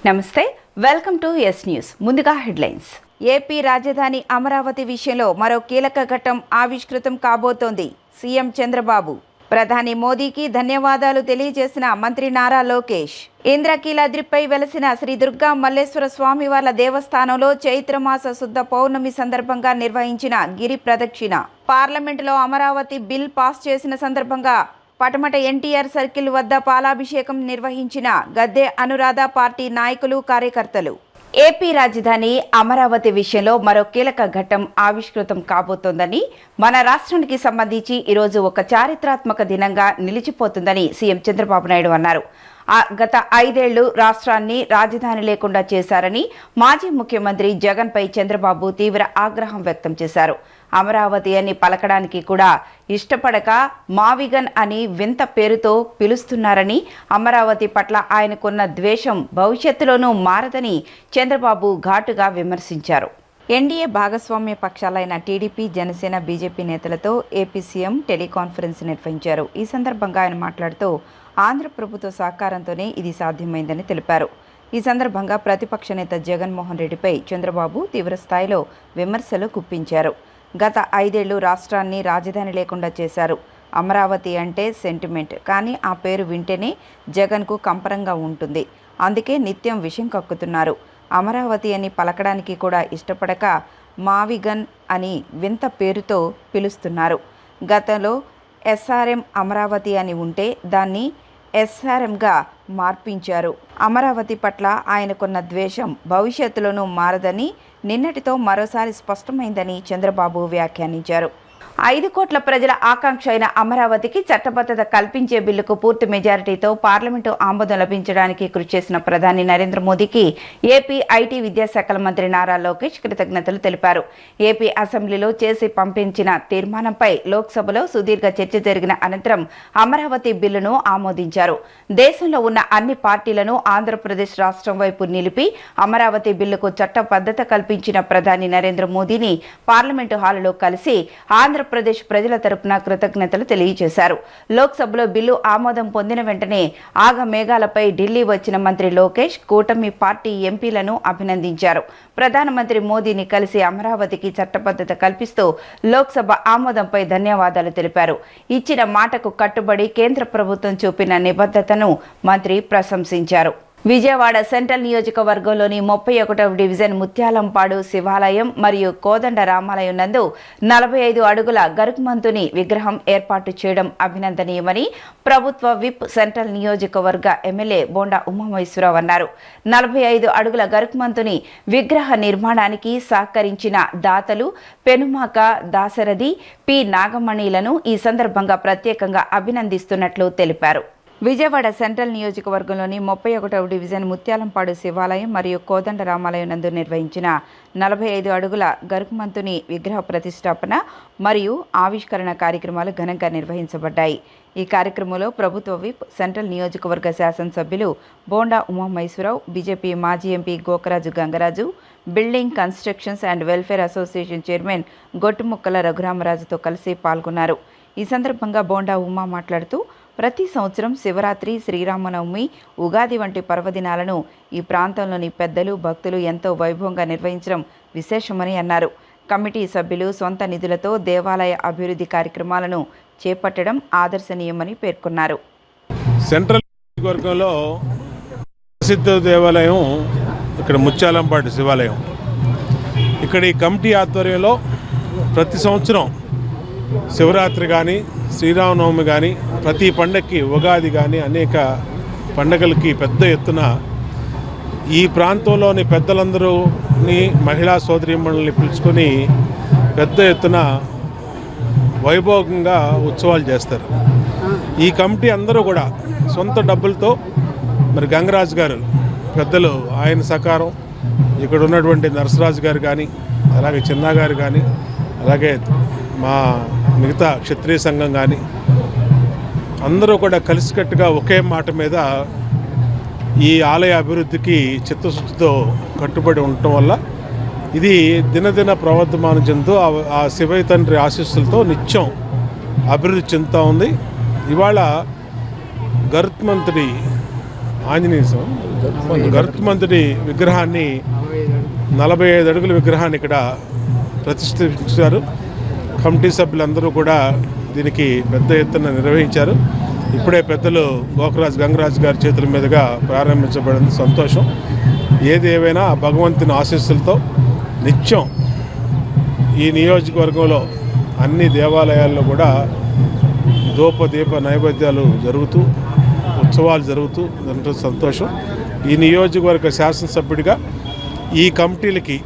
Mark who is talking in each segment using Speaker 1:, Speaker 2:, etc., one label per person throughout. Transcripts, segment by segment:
Speaker 1: నమస్తే, welcome to yes news. ముందుగా headlines. AP రాజధాని అమరావతి విషయంలో మరో కీలక ఘట్టం ఆవిష్కృతం కాబోతోంది. సీఎం చంద్రబాబు ప్రధాని మోదీకి ధన్యవాదాలు తెలియజేసిన మంత్రి నారా లోకేష్. ఇంద్రకీలాద్రిపై వెలసిన శ్రీ దుర్గా మల్లేశ్వర స్వామివార్ల దేవస్థానంలో చైత్రమాస శుద్ధ పౌర్ణమి సందర్భంగా నిర్వహించిన గిరి ప్రదక్షిణ. పార్లమెంటులో అమరావతి బిల్ పాస్ చేసిన సందర్భంగా పటమట ఎన్టీఆర్ సర్కిల్ వద్ద పాలాభిషేకం నిర్వహించిన గద్దె అనురాధ పార్టీ నాయకులు, కార్యకర్తలు. ఏపీ రాజధాని అమరావతి విషయంలో మరో కీలక ఘట్టం ఆవిష్కృతం కాబోతోందని, మన రాష్ట్రానికి సంబంధించి ఈరోజు ఒక చారిత్రాత్మక దినంగా నిలిచిపోతుందని సీఎం చంద్రబాబు నాయుడు అన్నారు. గత 5 ఏళ్లు రాష్ట్రాన్ని రాజధాని లేకుండా చేశారని మాజీ ముఖ్యమంత్రి జగన్పై చంద్రబాబు తీవ్ర ఆగ్రహం వ్యక్తం చేశారు. అమరావతి అని పలకడానికి కూడా ఇష్టపడక మావిగన్ అని వింత పేరుతో పిలుస్తున్నారని, అమరావతి పట్ల ఆయనకున్న ద్వేషం భవిష్యత్తులోనూ మారదని చంద్రబాబు ఘాటుగా విమర్శించారు. ఎన్డీఏ భాగస్వామ్య పక్షాలైన టీడీపీ, జనసేన, బీజేపీ నేతలతో ఏపీ సీఎం టెలికాన్ఫరెన్స్ నిర్వహించారు. ఈ సందర్భంగా ఆయన మాట్లాడుతూ ఆంధ్ర ప్రభుత్వ సహకారంతోనే ఇది సాధ్యమైందని తెలిపారు. ఈ సందర్భంగా ప్రతిపక్ష నేత జగన్మోహన్ రెడ్డిపై చంద్రబాబు తీవ్రస్థాయిలో విమర్శలు గుప్పించారు. గత 5 ఏళ్లు రాష్ట్రాన్ని రాజధాని లేకుండా చేశారు. అమరావతి అంటే సెంటిమెంట్, కానీ ఆ పేరు వింటేనే జగన్కు కంపరంగా ఉంటుంది. అందుకే నిత్యం విషం కక్కుతున్నారు. అమరావతి అని పలకడానికి కూడా ఇష్టపడక మావిగన్ అని వింత పేరుతో పిలుస్తున్నారు. గతంలో ఎస్ఆర్ఎం అమరావతి అని ఉంటే దాన్ని ఎస్ఆర్ఎంగా మార్పించారు. అమరావతి పట్ల ఆయనకున్న ద్వేషం భవిష్యత్తులోనూ మారదని నిన్నటితో మరోసారి స్పష్టమైందని చంద్రబాబు వ్యాఖ్యానించారు. 5 కోట్ల ప్రజల ఆకాంక్ష అయిన అమరావతికి చట్టబద్ధత కల్పించే బిల్లుకు పూర్తి మెజారిటీతో పార్లమెంటు ఆమోదం లభించడానికి కృషి చేసిన ప్రధాని నరేంద్ర మోదీకి ఏపీ ఐటీ విద్యాశాఖల మంత్రి నారా లోకేష్ కృతజ్ఞతలు తెలిపారు. ఏపీ అసెంబ్లీలో చేసి పంపించిన తీర్మానంపై లోక్సభలో సుదీర్ఘ చర్చ జరిగిన అనంతరం అమరావతి బిల్లును ఆమోదించారు. దేశంలో ఉన్న అన్ని పార్టీలను ఆంధ్రప్రదేశ్ రాష్ట్రం వైపు నిలిపి అమరావతి బిల్లుకు చట్టబద్ధత కల్పించిన ప్రధాని నరేంద్ర మోదీని పార్లమెంటు హాలులో కలిసి ఆంధ్రప్రదేశ్ ప్రజల తరపున కృతజ్ఞతలు తెలియజేశారు. లోక్సభలో బిల్లు ఆమోదం పొందిన వెంటనే ఆగమేఘాలపై ఢిల్లీ వచ్చిన మంత్రి లోకేష్ కూటమి పార్టీ ఎంపీలను అభినందించారు. ప్రధానమంత్రి మోదీని కలిసి అమరావతికి చట్టబద్ధత కల్పిస్తూ లోక్సభ ఆమోదంపై ధన్యవాదాలు తెలిపారు. ఇచ్చిన మాటకు కట్టుబడి కేంద్ర ప్రభుత్వం చూపిన నిబద్ధతను మంత్రి ప్రశంసించారు. విజయవాడ సెంట్రల్ నియోజకవర్గంలోని 31వ డివిజన్ ముత్యాలంపాడు శివాలయం మరియు కోదండ రామాలయం నందు 45 అడుగుల గరుత్మంతుని విగ్రహం ఏర్పాటు చేయడం అభినందనీయమని ప్రభుత్వ విప్ సెంట్రల్ నియోజకవర్గ ఎమ్మెల్యే బోండా ఉమామహేశ్వరరావు అన్నారు. 45 అడుగుల గరుత్మంతుని విగ్రహ నిర్మాణానికి సహకరించిన దాతలు పెనుమాక దాశరథి, పి నాగమణిలను ఈ సందర్భంగా ప్రత్యేకంగా అభినందిస్తున్నట్లు తెలిపారు. విజయవాడ సెంట్రల్ నియోజకవర్గంలోని 31వ డివిజన్ ముత్యాలంపాడు శివాలయం మరియు కోదండ రామాలయం నందు నిర్వహించిన 45 అడుగుల గరుత్మంతుని విగ్రహ ప్రతిష్టాపన మరియు ఆవిష్కరణ కార్యక్రమాలు ఘనంగా నిర్వహించబడ్డాయి. ఈ కార్యక్రమంలో ప్రభుత్వ విప్ సెంట్రల్ నియోజకవర్గ శాసనసభ్యులు బోండా ఉమామహేశ్వరరావు, బీజేపీ మాజీ MP Gokaraju Gangaraju, building constructions and welfare association chairman Gottumukkala రఘురామరాజుతో కలిసి పాల్గొన్నారు. ఈ సందర్భంగా బోండా ఉమా మాట్లాడుతూ ప్రతి సంవత్సరం శివరాత్రి, శ్రీరామనవమి, ఉగాది వంటి పర్వదినాలను ఈ ప్రాంతంలోని పెద్దలు, భక్తులు ఎంతో వైభవంగా నిర్వహించడం విశేషమని అన్నారు. కమిటీ సభ్యులు సొంత నిధులతో దేవాలయ అభివృద్ధి కార్యక్రమాలను చేపట్టడం ఆదర్శనీయమని పేర్కొన్నారు.
Speaker 2: సెంట్రల్ వర్గంలో ప్రసిద్ధ దేవాలయం ఇక్కడ ముత్యాలంపాటి శివాలయం. ఇక్కడ ఈ కమిటీ ఆధ్వర్యంలో ప్రతి సంవత్సరం శివరాత్రి కానీ, శ్రీరామనవమి కానీ, ప్రతి పండగకి, ఉగాది కానీ అనేక పండగలకి పెద్ద ఎత్తున ఈ ప్రాంతంలోని పెద్దలందరూని, మహిళా సోదరీమణుల్ని పిలుచుకొని పెద్ద ఎత్తున వైభోగంగా ఉత్సవాలు చేస్తారు. ఈ కమిటీ అందరూ కూడా సొంత డబ్బులతో, మరి గంగరాజు గారు పెద్దలు ఆయన సహకారం, ఇక్కడ ఉన్నటువంటి నరసరాజు గారు కానీ, అలాగే చిన్నా గారు కానీ, అలాగే మా మిగతా క్షత్రియ సంఘం కానీ అందరూ కూడా కలిసికట్టుగా ఒకే మాట మీద ఈ ఆలయ అభివృద్ధికి చిత్తశుద్ధితో కట్టుబడి ఉండటం వల్ల ఇది దినదిన ప్రవర్ధమానం చెందుతూ ఆ శివయ్య తండ్రి ఆశీస్సులతో నిత్యం అభివృద్ధి చెందుతూ ఉంది. ఇవాళ గరుత్మంతుడి ఆంజనేయ స్వామి గరుత్మంతుడి విగ్రహాన్ని 45 అడుగుల విగ్రహాన్ని ఇక్కడ ప్రతిష్ఠించారు. కమిటీ సభ్యులందరూ కూడా దీనికి పెద్ద ఎత్తున నిర్వహించారు. ఇప్పుడే పెద్దలు గంగరాజు గారి చేతుల మీదుగా ప్రారంభించబడింది. సంతోషం. ఏది ఏవైనా భగవంతుని ఆశీస్సులతో నిత్యం ఈ నియోజకవర్గంలో అన్ని దేవాలయాల్లో కూడా దీప నైవేద్యాలు జరుగుతూ ఉత్సవాలు జరుగుతూ ఎంతో సంతోషం. ఈ నియోజకవర్గ శాసనసభ్యుడిగా ఈ కమిటీలకి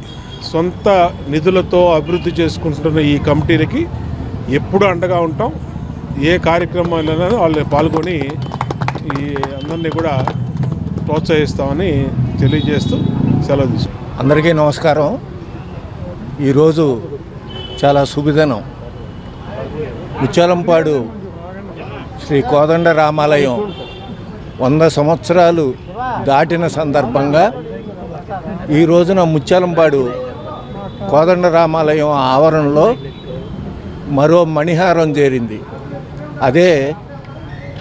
Speaker 2: సొంత నిధులతో అభివృద్ధి చేసుకుంటున్న ఈ కమిటీలకి ఎప్పుడూ అండగా ఉంటాం. ఏ కార్యక్రమాలైనా వాళ్ళు పాల్గొని ఈ అందరినీ కూడా ప్రోత్సహిస్తామని తెలియజేస్తూ సెలవు తీసుకుంటాం.
Speaker 3: అందరికీ నమస్కారం. ఈరోజు చాలా శుభదినం. ముత్యాలంపాడు శ్రీ కోదండ రామాలయం 100 సంవత్సరాలు దాటిన సందర్భంగా ఈ రోజున ముత్యాలంపాడు కోదండ రామాలయం ఆవరణలో మరో మణిహారం చేరింది. అదే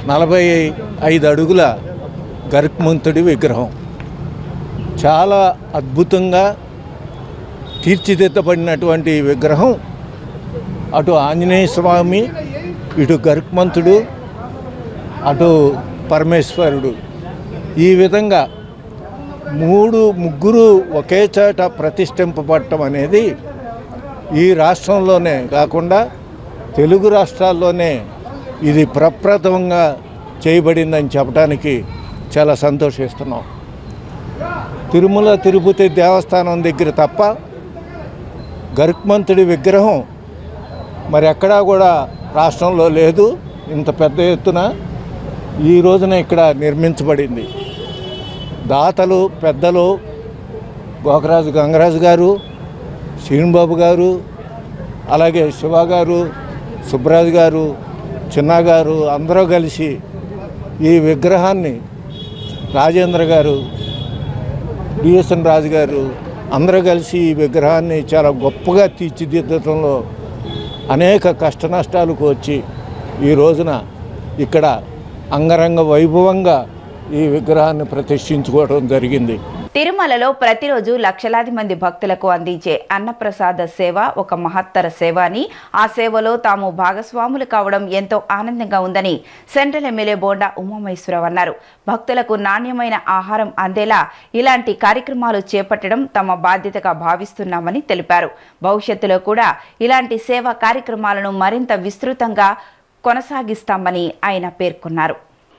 Speaker 3: 45 అడుగుల గరుత్మంతుడి విగ్రహం. చాలా అద్భుతంగా తీర్చిదిద్దబడినటువంటి విగ్రహం. అటు ఆంజనేయ స్వామి, ఇటు గరుత్మంతుడు, అటు పరమేశ్వరుడు, ఈ విధంగా ముగ్గురు ఒకే చోట ప్రతిష్ఠింపబడటం అనేది ఈ రాష్ట్రంలోనే కాకుండా తెలుగు రాష్ట్రాల్లోనే ఇది ప్రప్రథమంగా చేయబడిందని చెప్పడానికి చాలా సంతోషిస్తున్నాం. తిరుమల తిరుపతి దేవస్థానం దగ్గర తప్ప గరుత్మంతుడి విగ్రహం మరి ఎక్కడా కూడా రాష్ట్రంలో లేదు. ఇంత పెద్ద ఎత్తున ఈ రోజున ఇక్కడ నిర్మించబడింది. దాతలు పెద్దలు గంగరాజు గారు, శ్రీనుబాబు గారు, అలాగే శివ గారు, సుబ్బరాజు గారు, చిన్న గారు అందరూ కలిసి ఈ విగ్రహాన్ని, రాజేంద్ర గారు, డిఎస్ఎన్ రాజు గారు అందరూ కలిసి ఈ విగ్రహాన్ని చాలా గొప్పగా తీర్చిదిద్దడంలో అనేక కష్ట నష్టాలకు వచ్చి ఈ రోజున ఇక్కడ అంగరంగ వైభవంగా ఈ విగ్రహాన్ని ప్రతిష్ఠించుకోవడం జరిగింది.
Speaker 1: తిరుమలలో ప్రతిరోజు లక్షలాది మంది భక్తులకు అందించే అన్నప్రసాద సేవ ఒక మహత్తర సేవ అని, ఆ సేవలో తాము భాగస్వాములు కావడం ఎంతో ఆనందంగా ఉందని సెంట్రల్ ఎమ్మెల్యే బోండా ఉమామహేశ్వరరావు అన్నారు. భక్తులకు నాణ్యమైన ఆహారం అందేలా ఇలాంటి కార్యక్రమాలు చేపట్టడం తమ బాధ్యతగా భావిస్తున్నామని తెలిపారు. భవిష్యత్తులో కూడా ఇలాంటి సేవా కార్యక్రమాలను మరింత విస్తృతంగా కొనసాగిస్తామని ఆయన పేర్కొన్నారు.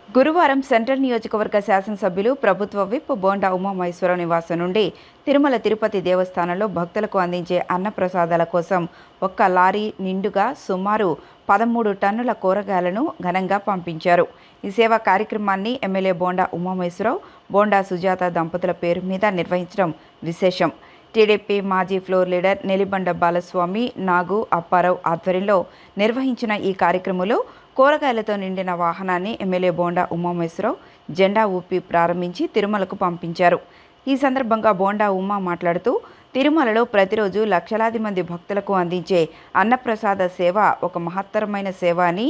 Speaker 1: గురువారం సెంట్రల్ నియోజకవర్గ శాసనసభ్యులు ప్రభుత్వ విప్ బోండా ఉమామహేశ్వరరావు నివాసం నుండి తిరుమల తిరుపతి దేవస్థానంలో భక్తులకు అందించే అన్నప్రసాదాల కోసం ఒక్క లారీ నిండుగా సుమారు 13 టన్నుల కూరగాయలను ఘనంగా పంపించారు. ఈ సేవా కార్యక్రమాన్ని ఎమ్మెల్యే బోండా ఉమామహేశ్వరరావు, బోండా సుజాత దంపతుల పేరు మీద నిర్వహించడం విశేషం. టీడీపీ మాజీ ఫ్లోర్ లీడర్ నెలిబండ బాలస్వామి, నాగు, అప్పారావు ఆధ్వర్యంలో నిర్వహించిన ఈ కార్యక్రమంలో కూరగాయలతో నిండిన వాహనాన్ని ఎమ్మెల్యే బోండా ఉమామహేశ్వరరావు జెండా ఊపి ప్రారంభించి తిరుమలకు పంపించారు. ఈ సందర్భంగా బోండా ఉమా మాట్లాడుతూ, తిరుమలలో ప్రతిరోజు లక్షలాది మంది భక్తులకు అందించే అన్నప్రసాద సేవ ఒక మహత్తరమైన సేవ అని,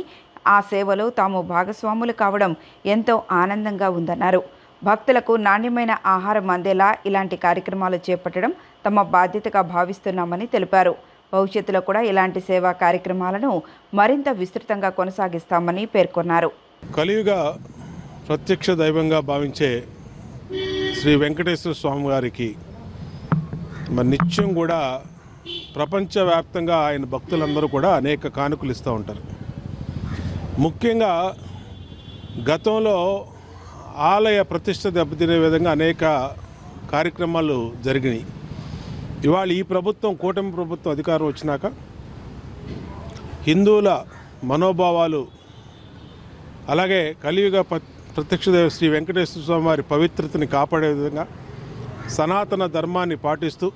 Speaker 1: ఆ సేవలో తాము భాగస్వాములు కావడం ఎంతో ఆనందంగా ఉందన్నారు. భక్తులకు నాణ్యమైన ఆహారం అందేలా ఇలాంటి కార్యక్రమాలు చేపట్టడం తమ బాధ్యతగా భావిస్తున్నామని తెలిపారు. భవిష్యత్తులో కూడా ఇలాంటి సేవా కార్యక్రమాలను మరింత విస్తృతంగా కొనసాగిస్తామని పేర్కొన్నారు.
Speaker 2: కలియుగ ప్రత్యక్ష దైవంగా భావించే శ్రీ వెంకటేశ్వర స్వామి గారికి మరి నిత్యం కూడా ప్రపంచవ్యాప్తంగా ఆయన భక్తులందరూ కూడా అనేక కానుకలు ఇస్తూ ఉంటారు. ముఖ్యంగా గతంలో ఆలయ ప్రతిష్ట దెబ్బతినే విధంగా అనేక కార్యక్రమాలు జరిగినాయి. ఇవాళ ఈ ప్రభుత్వం, కూటమి ప్రభుత్వం అధికారం వచ్చినాక హిందువుల మనోభావాలు, అలాగే కలియుగ ప్రత్యక్ష దేవ శ్రీ వెంకటేశ్వర స్వామి వారి పవిత్రతని కాపాడే విధంగా సనాతన ధర్మాన్ని పాటిస్తూ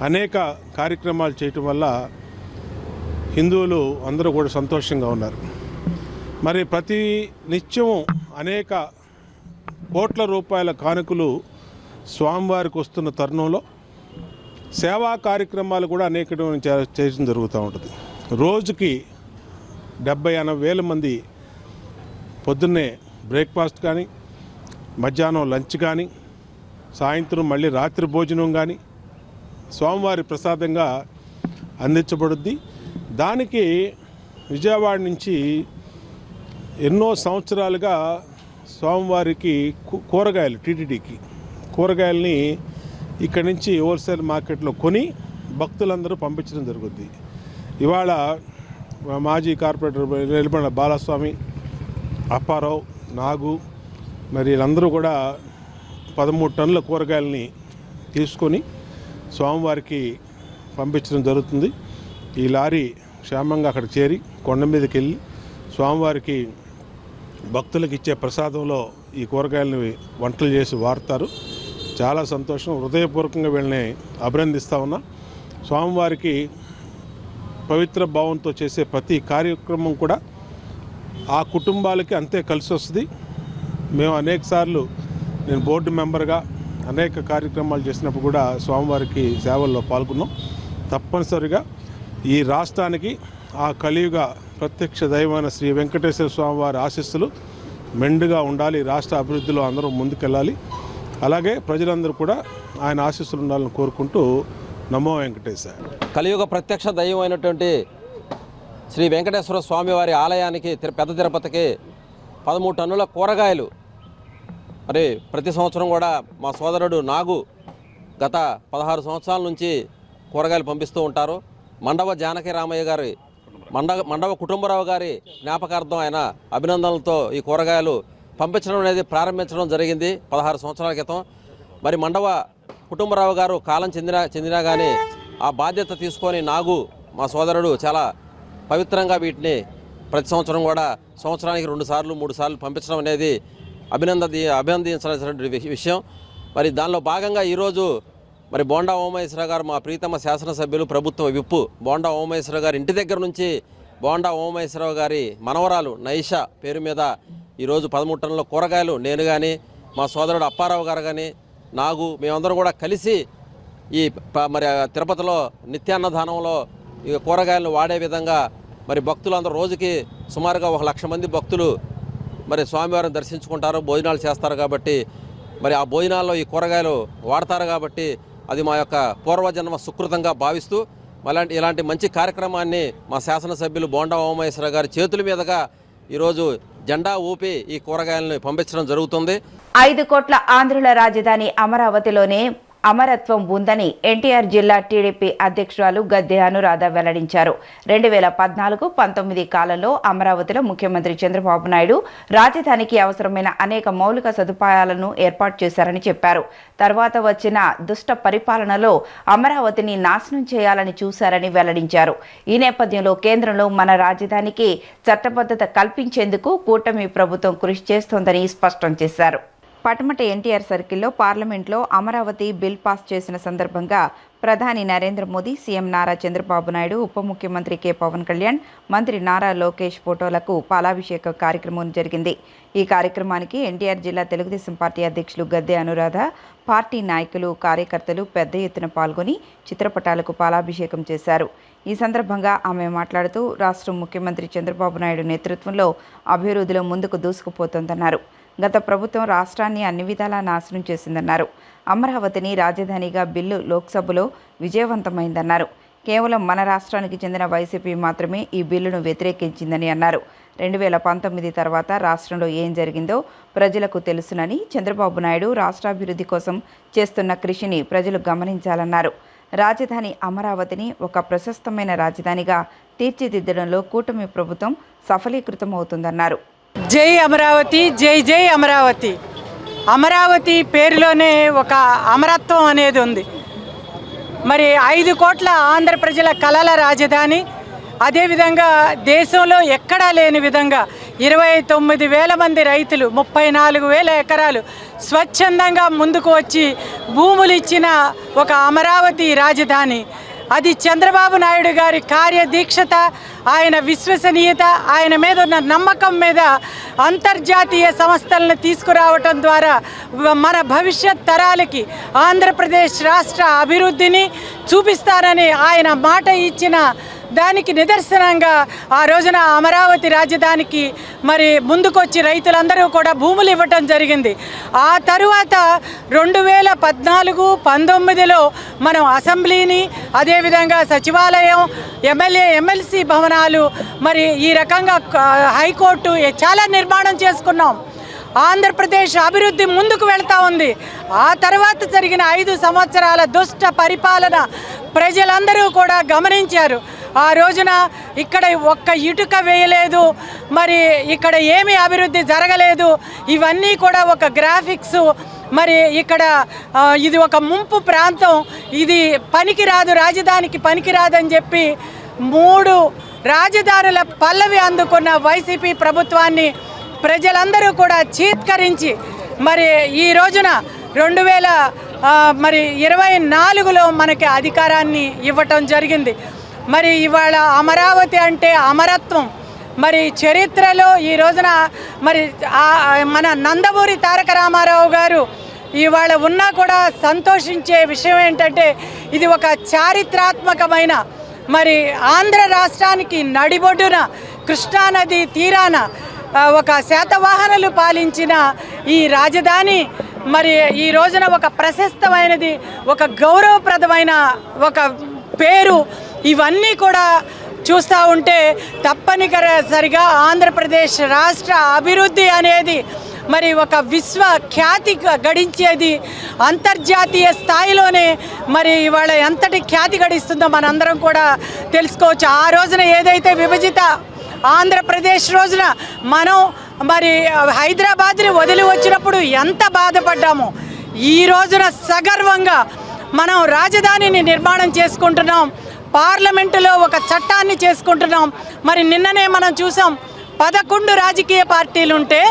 Speaker 2: అనేక కార్యక్రమాలు చేయటం వల్ల హిందువులు అందరూ కూడా సంతోషంగా ఉన్నారు. మరి ప్రతి నిత్యము అనేక కోట్ల రూపాయల కానుకలు స్వామివారికి వస్తున్న తరుణంలో సేవా కార్యక్రమాలు కూడా అనేక చేయడం జరుగుతూ ఉంటుంది. రోజుకి 70-80 వేల మంది పొద్దున్నే బ్రేక్ఫాస్ట్ కానీ, మధ్యాహ్నం లంచ్ కానీ సాయంత్రం మళ్ళీ రాత్రి భోజనం కానీ స్వామివారి ప్రసాదంగా అందించబడుద్ది. దానికి విజయవాడ నుంచి ఎన్నో సంవత్సరాలుగా స్వామివారికి కూరగాయలు టీటీడీకి కూరగాయలని ఇక్కడి నుంచి హోల్సేల్ మార్కెట్లో కొని భక్తులందరూ పంపించడం జరుగుద్ది. ఇవాళ మాజీ కార్పొరేటర్ వెలుబడిన బాలస్వామి, అప్పారావు, నాగు మరి వీళ్ళందరూ కూడా 13 టన్నుల కూరగాయలని తీసుకొని స్వామివారికి పంపించడం జరుగుతుంది. ఈ లారీ క్షేమంగా అక్కడ చేరి కొండ మీదకి వెళ్ళి స్వామివారికి భక్తులకు ఇచ్చే ప్రసాదంలో ఈ కూరగాయలని వంటలు చేసి వాడతారు. చాలా సంతోషం. హృదయపూర్వకంగా వీళ్ళని అభినందిస్తూ ఉన్నా. స్వామివారికి పవిత్ర భావంతో చేసే ప్రతి కార్యక్రమం కూడా ఆ కుటుంబాలకి అంతే కలిసి వస్తుంది. మేము అనేకసార్లు నేను బోర్డు మెంబర్గా అనేక కార్యక్రమాలు చేసినప్పుడు కూడా స్వామివారికి సేవల్లో పాల్గొన్నాం. తప్పనిసరిగా ఈ రాష్ట్రానికి ఆ కలియుగ ప్రత్యక్ష దైవమైన శ్రీ వెంకటేశ్వర స్వామివారి ఆశీస్సులు మెండుగా ఉండాలి. రాష్ట్ర అభివృద్ధిలో అందరూ ముందుకెళ్ళాలి. అలాగే ప్రజలందరూ కూడా ఆయన ఆశీస్సులు ఉండాలని కోరుకుంటూ నమో వెంకటేశ్వర.
Speaker 4: కలియుగ ప్రత్యక్ష దైవం అయినటువంటి శ్రీ వెంకటేశ్వర స్వామివారి ఆలయానికి పెద్ద తిరుపతికి 13 టన్నుల కూరగాయలు మరి ప్రతి సంవత్సరం కూడా మా సోదరుడు నాగు గత 16 సంవత్సరాల నుంచి కూరగాయలు పంపిస్తూ ఉంటారు. మండవ జానకి రామయ్య గారి మండవ కుటుంబరావు గారి జ్ఞాపకార్థం ఆయన అభినందనలతో ఈ కూరగాయలు పంపించడం అనేది ప్రారంభించడం జరిగింది 16 సంవత్సరాల క్రితం. మరి మండవ కుటుంబరావు గారు కాలం చెందినా కానీ ఆ బాధ్యత తీసుకొని నాగు మా సోదరుడు చాలా పవిత్రంగా వీటిని ప్రతి సంవత్సరం కూడా సంవత్సరానికి 2 సార్లు 3 సార్లు పంపించడం అనేది అభినందించాల్సినటువంటి విషయం. మరి దానిలో భాగంగా ఈరోజు మరి బోండా ఓమేశ్వర గారు మా ప్రీతమ శాసనసభ్యులు ప్రభుత్వ విప్పు బోండా ఓమేశ్వర గారి ఇంటి దగ్గర నుంచి బోండా ఓమేశ్వర గారి మనవరాలు నైషా పేరు మీద ఈరోజు 13 టన్నుల కూరగాయలు నేను కానీ మా సోదరుడు అప్పారావు గారు కానీ నాగు మేమందరం కూడా కలిసి ఈ మరి తిరుపతిలో నిత్యాన్నదానంలో ఈ కూరగాయలను వాడే విధంగా మరి భక్తులందరూ రోజుకి సుమారుగా 1,00,000 మంది భక్తులు మరి స్వామివారిని దర్శించుకుంటారు, భోజనాలు చేస్తారు. కాబట్టి మరి ఆ భోజనాల్లో ఈ కూరగాయలు వాడతారు. కాబట్టి అది మా యొక్క పూర్వజన్మ సుకృతంగా భావిస్తూ ఇలాంటి మంచి కార్యక్రమాన్ని మా శాసనసభ్యులు బోండా ఓమేశ్వర గారి చేతుల మీదుగా ఈరోజు జెండా ఊపి ఈ కూరగాయలను పంపించడం జరుగుతుంది.
Speaker 1: 5 కోట్ల ఆంధ్రుల రాజధాని అమరావతిలోనే అమరత్వం ఉందని ఎన్టీఆర్ జిల్లా టీడీపీ అధ్యక్షురాలు గద్దె అనురాధ వెల్లడించారు. 2014-19 కాలంలో అమరావతిలో ముఖ్యమంత్రి చంద్రబాబు నాయుడు రాజధానికి అవసరమైన అనేక మౌలిక సదుపాయాలను ఏర్పాటు చేశారని చెప్పారు. తర్వాత వచ్చిన దుష్ట పరిపాలనలో అమరావతిని నాశనం చేయాలని చూశారని వెల్లడించారు. ఈ నేపథ్యంలో కేంద్రంలో మన రాజధానికి చట్టబద్ధత కల్పించేందుకు కూటమి ప్రభుత్వం కృషి చేస్తోందని స్పష్టం చేశారు. పటమట ఎన్టీఆర్ సర్కిల్లో పార్లమెంట్లో అమరావతి బిల్ పాస్ చేసిన సందర్భంగా ప్రధాని నరేంద్ర మోదీ, సీఎం నారా చంద్రబాబు నాయుడు, ఉప ముఖ్యమంత్రి కె పవన్ కళ్యాణ్, మంత్రి నారా లోకేష్ ఫోటోలకు పాలాభిషేక కార్యక్రమం జరిగింది. ఈ కార్యక్రమానికి ఎన్టీఆర్ జిల్లా తెలుగుదేశం పార్టీ అధ్యక్షులు గద్దె అనురాధ, పార్టీ నాయకులు, కార్యకర్తలు పెద్ద ఎత్తున పాల్గొని చిత్రపటాలకు పాలాభిషేకం చేశారు. ఈ సందర్భంగా ఆమె మాట్లాడుతూ రాష్ట్ర ముఖ్యమంత్రి చంద్రబాబు నాయుడు నేతృత్వంలో అభివృద్ధిలో ముందుకు దూసుకుపోతోందన్నారు. గత ప్రభుత్వం రాష్ట్రాన్ని అన్ని విధాలా నాశనం చేసిందన్నారు. అమరావతిని రాజధానిగా బిల్లు లోక్సభలో విజయవంతమైందన్నారు. కేవలం మన రాష్ట్రానికి చెందిన వైసీపీ మాత్రమే ఈ బిల్లును వ్యతిరేకించిందని అన్నారు. 2019 తర్వాత రాష్ట్రంలో ఏం జరిగిందో ప్రజలకు తెలుసునని, చంద్రబాబు నాయుడు రాష్ట్రాభివృద్ధి కోసం చేస్తున్న కృషిని ప్రజలు గమనించాలన్నారు. రాజధాని అమరావతిని ఒక ప్రశస్తమైన రాజధానిగా తీర్చిదిద్దడంలో కూటమి ప్రభుత్వం సఫలీకృతమవుతుందన్నారు.
Speaker 5: జై అమరావతి, జై జై అమరావతి. అమరావతి పేరులోనే ఒక అమరత్వం అనేది ఉంది. మరి 5 కోట్ల ఆంధ్ర ప్రజల కలల రాజధాని. అదేవిధంగా దేశంలో ఎక్కడా లేని విధంగా 29,000 మంది రైతులు, 34,000 ఎకరాలు స్వచ్ఛందంగా ముందుకు వచ్చి భూములు ఇచ్చిన ఒక అమరావతి రాజధాని. అది చంద్రబాబు నాయుడు గారి కార్యదీక్షత, ఆయన విశ్వసనీయత, ఆయన మీద ఉన్న నమ్మకం మీద అంతర్జాతీయ సంస్థలను తీసుకురావటం ద్వారా మన భవిష్యత్ తరాలకి ఆంధ్రప్రదేశ్ రాష్ట్ర అభివృద్ధిని చూపిస్తారని ఆయన మాట ఇచ్చిన దానికి నిదర్శనంగా ఆ రోజున అమరావతి రాజధానికి మరి ముందుకొచ్చి రైతులందరూ కూడా భూములు ఇవ్వటం జరిగింది. ఆ తరువాత 2014-19లో మనం అసెంబ్లీని, అదేవిధంగా సచివాలయం, ఎమ్మెల్సీ భవనాలు, మరి ఈ రకంగా హైకోర్టు చాలా నిర్మాణం చేసుకున్నాం. ఆంధ్రప్రదేశ్ అభివృద్ధి ముందుకు వెళ్తూ ఉంది. ఆ తర్వాత జరిగిన 5 సంవత్సరాల దుష్ట పరిపాలన ప్రజలందరూ కూడా గమనించారు. ఆ రోజున ఇక్కడ ఒక్క ఇటుక వేయలేదు, మరి ఇక్కడ ఏమీ అభివృద్ధి జరగలేదు. ఇవన్నీ కూడా ఒక గ్రాఫిక్స్. మరి ఇక్కడ ఇది ఒక ముంపు ప్రాంతం, ఇది పనికిరాదు, రాజధానికి పనికిరాదని చెప్పి 3 రాజధానుల పల్లవి అందుకున్న వైసీపీ ప్రభుత్వాన్ని ప్రజలందరూ కూడా చీత్కరించి మరి ఈ రోజున 2024లో మనకి అధికారాన్ని ఇవ్వటం జరిగింది. మరి ఇవాళ అమరావతి అంటే అమరత్వం. మరి చరిత్రలో ఈ రోజున మరి మన నందమూరి తారక రామారావు గారు ఇవాళ ఉన్నా కూడా సంతోషించే విషయం ఏంటంటే ఇది ఒక చారిత్రాత్మకమైన మరి ఆంధ్ర రాష్ట్రానికి నడిబొడ్డున కృష్ణానది తీరాన ఒక శాతవాహనులు పాలించిన ఈ రాజధాని మరి ఈ రోజున ఒక ప్రశస్తమైనది, ఒక గౌరవప్రదమైన ఒక పేరు. ఇవన్నీ కూడా చూస్తూ ఉంటే తప్పనిసరిగా ఆంధ్రప్రదేశ్ రాష్ట్ర అభివృద్ధి అనేది మరి ఒక విశ్వ ఖ్యాతి గడించేది. అంతర్జాతీయ స్థాయిలోనే మరి ఇవాళ ఎంతటి ఖ్యాతి గడిస్తుందో మనందరం కూడా తెలుసుకోవచ్చు. ఆ రోజున ఏదైతే విభజిత ఆంధ్రప్రదేశ్ రోజున మనం మరి హైదరాబాద్ని వదిలి వచ్చినప్పుడు ఎంత బాధపడ్డామో, ఈ రోజున సగర్వంగా మనం రాజధానిని నిర్మాణం చేసుకుంటున్నాం. పార్లమెంటులో ఒక చట్టాన్ని చేసుకుంటున్నాం. మరి నిన్ననే మనం చూసాం 11 రాజకీయ పార్టీలు ఉంటే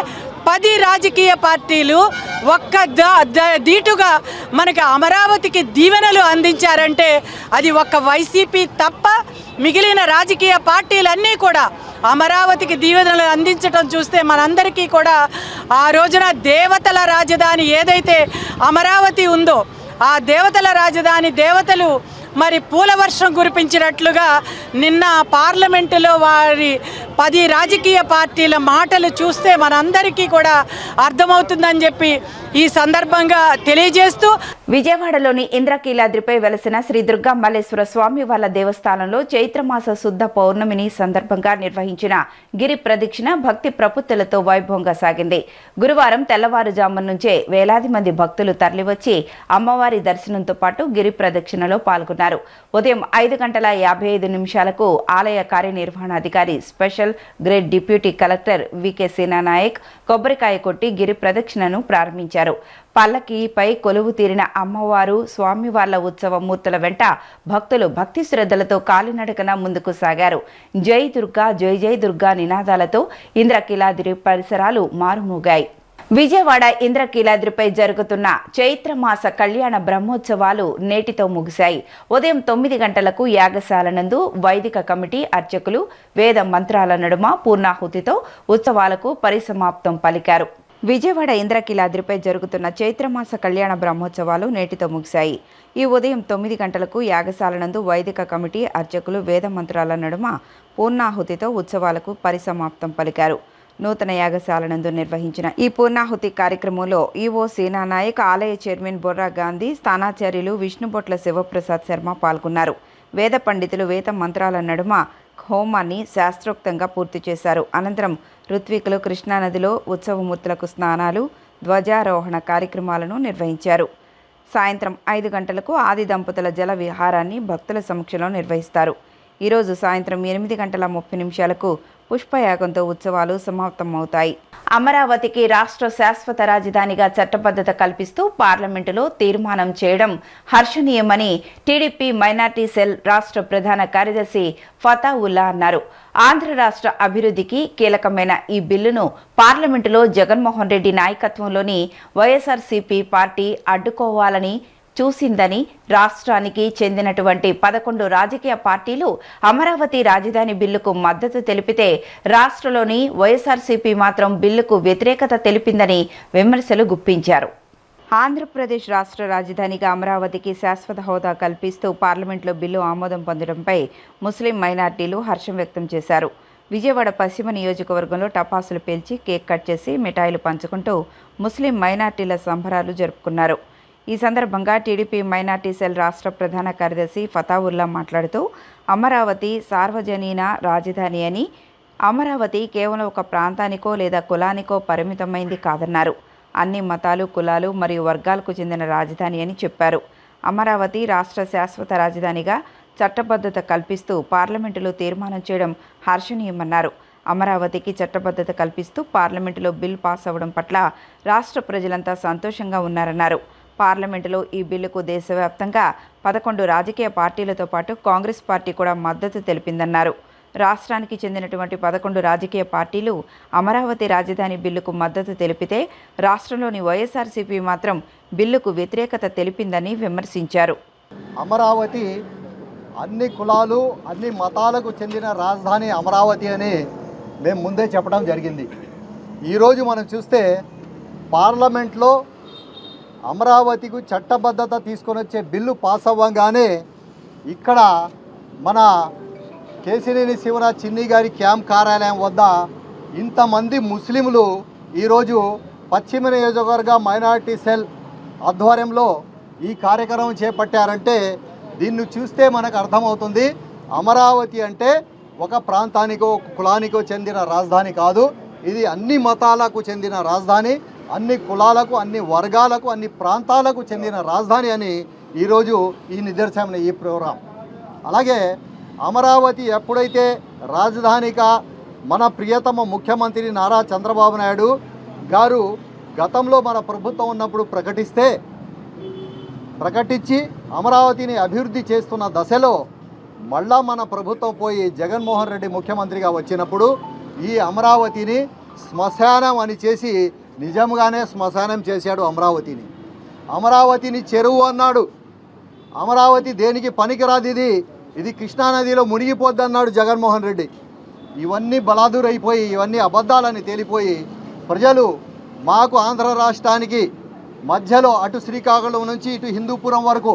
Speaker 5: 10 రాజకీయ పార్టీలు ఒక్క దీటుగా మనకి అమరావతికి దీవెనలు అందించారంటే అది ఒక్క వైసీపీ తప్ప మిగిలిన రాజకీయ పార్టీలన్నీ కూడా అమరావతికి దీవెనలు అందించడం చూస్తే మనందరికీ కూడా ఆ రోజున దేవతల రాజధాని ఏదైతే అమరావతి ఉందో ఆ దేవతల రాజధాని దేవతలు మరి పూల వర్షం కురిపించినట్లుగా నిన్న పార్లమెంటులో వారి 10 రాజకీయ పార్టీల మాటలు చూస్తే మనందరికీ కూడా అర్థమవుతుందని చెప్పి ఈ సందర్భంగా తెలియజేస్తూ
Speaker 1: విజయవాడలోని ఇంద్రకీలాద్రిపై వెలసిన శ్రీ దుర్గా మల్లేశ్వర స్వామి వార్ల దేవస్థానంలో చైత్రమాస శుద్ధ పౌర్ణమిని సందర్భంగా నిర్వహించిన గిరి ప్రదక్షిణ భక్తి ప్రపుత్తులతో వైభవంగా సాగింది. గురువారం తెల్లవారుజామున నుంచే వేలాది మంది భక్తులు తరలివచ్చి అమ్మవారి దర్శనంతో పాటు గిరి ప్రదక్షిణలో పాల్గొన్నారు. ఉదయం 5:55 ఆలయ కార్యనిర్వహణాధికారి special grade deputy collector V K Senanayak కొబ్బరికాయ కొట్టి గిరి ప్రదక్షిణను ప్రారంభించారు. పల్లకీపై కొలువు తీరిన అమ్మవారు స్వామివార్ల ఉత్సవ మూర్తుల వెంట భక్తులు భక్తి శ్రద్ధలతో కాలినడకన ముందుకు సాగారు. జై దుర్గా జై జై దుర్గా నినాదాలతో ఇంద్రకీలాద్రి పరిసరాలు మారుమోగాయి. విజయవాడ ఇంద్రకీలాద్రిపై జరుగుతున్న చైత్రమాస కళ్యాణ బ్రహ్మోత్సవాలు నేటితో ముగిశాయి. ఉదయం 9 గంటలకు యాగశాల నందు వైదిక కమిటీ అర్చకులు వేద మంత్రాల నడుమ పూర్ణాహుతితో ఉత్సవాలకు పరిసమాప్తం పలికారు. విజయవాడ ఇంద్రకీలాద్రిపై జరుగుతున్న చైత్రమాస కళ్యాణ బ్రహ్మోత్సవాలు నేటితో ముగిశాయి. ఈ ఉదయం 9 గంటలకు యాగశాల నందు వైదిక కమిటీ అర్చకులు వేద మంత్రాల నడుమ పూర్ణాహుతితో ఉత్సవాలకు పరిసమాప్తం పలికారు. నూతన యాగశాల నందు నిర్వహించిన ఈ పూర్ణాహుతి కార్యక్రమంలో ఈవో సేనానాయక్, ఆలయ చైర్మన్ బొర్రా గాంధీ, స్థానాచార్యులు విష్ణుబొట్ల శివప్రసాద్ శర్మ పాల్గొన్నారు. వేద పండితులు వేద మంత్రాల నడుమ హోమాన్ని శాస్త్రోక్తంగా పూర్తి చేశారు. అనంతరం ఋత్వికులు కృష్ణానదిలో ఉత్సవమూర్తులకు స్నానాలు, ధ్వజారోహణ కార్యక్రమాలను నిర్వహించారు. సాయంత్రం 5 గంటలకు ఆది దంపతుల జల విహారాన్ని భక్తుల సమక్షంలో నిర్వహిస్తారు. ఈరోజు సాయంత్రం 8:30 పుష్పయాగంతో ఉత్సవాలు సమాప్తమవుతాయి. అమరావతికి రాష్ట్ర శాశ్వత రాజధానిగా చట్టబద్ధత కల్పిస్తూ పార్లమెంటులో తీర్మానం చేయడం హర్షణీయమని టీడీపీ మైనార్టీ సెల్ రాష్ట్ర ప్రధాన కార్యదర్శి ఫతావుల్లా అన్నారు. ఆంధ్ర రాష్ట్ర అభివృద్ధికి కీలకమైన ఈ బిల్లును పార్లమెంటులో జగన్మోహన్ రెడ్డి నాయకత్వంలోని వైఎస్ఆర్సీపీ పార్టీ అడ్డుకోవాలని చూసిందని, రాష్ట్రానికి చెందినటువంటి 11 రాజకీయ పార్టీలు అమరావతి రాజధాని బిల్లుకు మద్దతు తెలిపితే రాష్ట్రంలోని వైఎస్ఆర్సీపీ మాత్రం బిల్లుకు వ్యతిరేకత తెలిపిందని విమర్శలు గుప్పించారు. ఆంధ్రప్రదేశ్ రాష్ట్ర రాజధానిగా అమరావతికి శాశ్వత హోదా కల్పిస్తూ పార్లమెంట్లో బిల్లు ఆమోదం పొందడంపై ముస్లిం మైనార్టీలు హర్షం వ్యక్తం చేశారు. విజయవాడ పశ్చిమ నియోజకవర్గంలో టపాసులు పేల్చి కేక్ కట్ చేసి మిఠాయిలు పంచుకుంటూ ముస్లిం మైనార్టీల సంబరాలు జరుపుకున్నారు. ఈ సందర్భంగా టీడీపీ మైనార్టీ సెల్ రాష్ట్ర ప్రధాన కార్యదర్శి ఫతావుల్లా మాట్లాడుతూ అమరావతి సార్వజనీన రాజధాని అని, అమరావతి కేవలం ఒక ప్రాంతానికో లేదా కులానికో పరిమితమైంది కాదన్నారు. అన్ని మతాలు, కులాలు మరియు వర్గాలకు చెందిన రాజధాని అని చెప్పారు. అమరావతి రాష్ట్ర శాశ్వత రాజధానిగా చట్టబద్ధత కల్పిస్తూ పార్లమెంటులో తీర్మానం చేయడం హర్షణీయమన్నారు. అమరావతికి చట్టబద్ధత కల్పిస్తూ పార్లమెంటులో బిల్ పాస్ అవ్వడం పట్ల రాష్ట్ర ప్రజలంతా సంతోషంగా ఉన్నారన్నారు. పార్లమెంటులో ఈ బిల్లుకు దేశవ్యాప్తంగా 11 రాజకీయ పార్టీలతో పాటు కాంగ్రెస్ పార్టీ కూడా మద్దతు తెలిపిందన్నారు. రాష్ట్రానికి చెందినటువంటి 11 రాజకీయ పార్టీలు అమరావతి రాజధాని బిల్లుకు మద్దతు తెలిపితే రాష్ట్రంలోని వైఎస్ఆర్సీపీ మాత్రం బిల్లుకు వ్యతిరేకత తెలిపిందని విమర్శించారు.
Speaker 6: అమరావతి అన్ని కులాలు, అన్ని మతాలకు చెందిన రాజధాని అమరావతి అని మేము ముందే చెప్పడం జరిగింది. ఈరోజు మనం చూస్తే పార్లమెంట్లో అమరావతికి చట్టబద్ధత తీసుకొని వచ్చే బిల్లు పాస్ అవ్వగానే ఇక్కడ మన కేశినేని శివనాథ్ చిన్ని గారి క్యాంప్ కార్యాలయం వద్ద ఇంతమంది ముస్లింలు ఈరోజు పశ్చిమ నియోజకవర్గ మైనారిటీ సెల్ ఆధ్వర్యంలో ఈ కార్యక్రమం చేపట్టారంటే దీన్ని చూస్తే మనకు అర్థమవుతుంది, అమరావతి అంటే ఒక ప్రాంతానికో ఒక కులానికో చెందిన రాజధాని కాదు. ఇది అన్ని మతాలకు చెందిన రాజధాని, అన్ని కులాలకు, అన్ని వర్గాలకు, అన్ని ప్రాంతాలకు చెందిన రాజధాని అని ఈరోజు ఈ నిదర్శనం ఈ ప్రోగ్రాం. అలాగే అమరావతి ఎప్పుడైతే రాజధానిగా మన ప్రియతమ ముఖ్యమంత్రి నారా చంద్రబాబు నాయుడు గారు గతంలో మన ప్రభుత్వం ఉన్నప్పుడు ప్రకటించి అమరావతిని అభివృద్ధి చేస్తున్న దశలో మళ్ళా మన ప్రభుత్వం పోయి జగన్మోహన్ రెడ్డి ముఖ్యమంత్రిగా వచ్చినప్పుడు ఈ అమరావతిని శ్మశానం అని చేసి నిజంగానే శ్మశానం చేశాడు. అమరావతిని చెరువు అన్నాడు. అమరావతి దేనికి పనికిరాదు, ఇది కృష్ణానదిలో మునిగిపోద్ది అన్నాడు జగన్మోహన్ రెడ్డి. ఇవన్నీ బలాదురైపోయి, ఇవన్నీ అబద్ధాలని తేలిపోయి ప్రజలు మాకు ఆంధ్ర రాష్ట్రానికి మధ్యలో అటు శ్రీకాకుళం నుంచి ఇటు హిందూపురం వరకు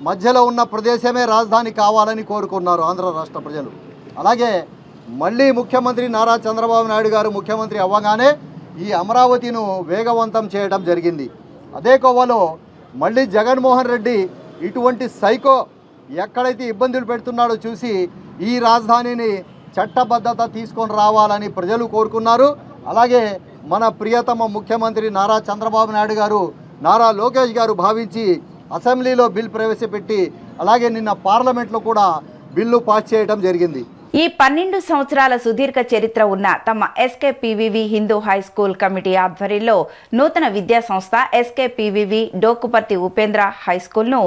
Speaker 6: మధ్యలో ఉన్న ప్రదేశమే రాజధాని కావాలని కోరుకున్నారు ఆంధ్ర రాష్ట్ర ప్రజలు. అలాగే మళ్ళీ ముఖ్యమంత్రి నారా చంద్రబాబు నాయుడు గారు ముఖ్యమంత్రి అవ్వగానే ఈ అమరావతిను వేగవంతం చేయడం జరిగింది. అదే కోవలో మళ్ళీ జగన్మోహన్ రెడ్డి ఇటువంటి సైకో ఎక్కడైతే ఇబ్బందులు పెడుతున్నాడో చూసి ఈ రాజధానిని చట్టబద్ధత తీసుకొని రావాలని ప్రజలు కోరుకున్నారు. అలాగే మన ప్రియతమ ముఖ్యమంత్రి నారా చంద్రబాబు నాయుడు గారు, నారా లోకేష్ గారు భావించి అసెంబ్లీలో బిల్ ప్రవేశపెట్టి అలాగే నిన్న పార్లమెంట్లో కూడా బిల్లు పాస్ చేయడం జరిగింది.
Speaker 1: ఈ 12 సంవత్సరాల సుదీర్ఘ చరిత్ర ఉన్న తమ ఎస్కేపీవీవి హిందూ హై స్కూల్ కమిటీ ఆధ్వర్యంలో నూతన విద్యా సంస్థ ఎస్కేపీవీవి డోకుపర్తి ఉపేంద్ర హై స్కూల్ను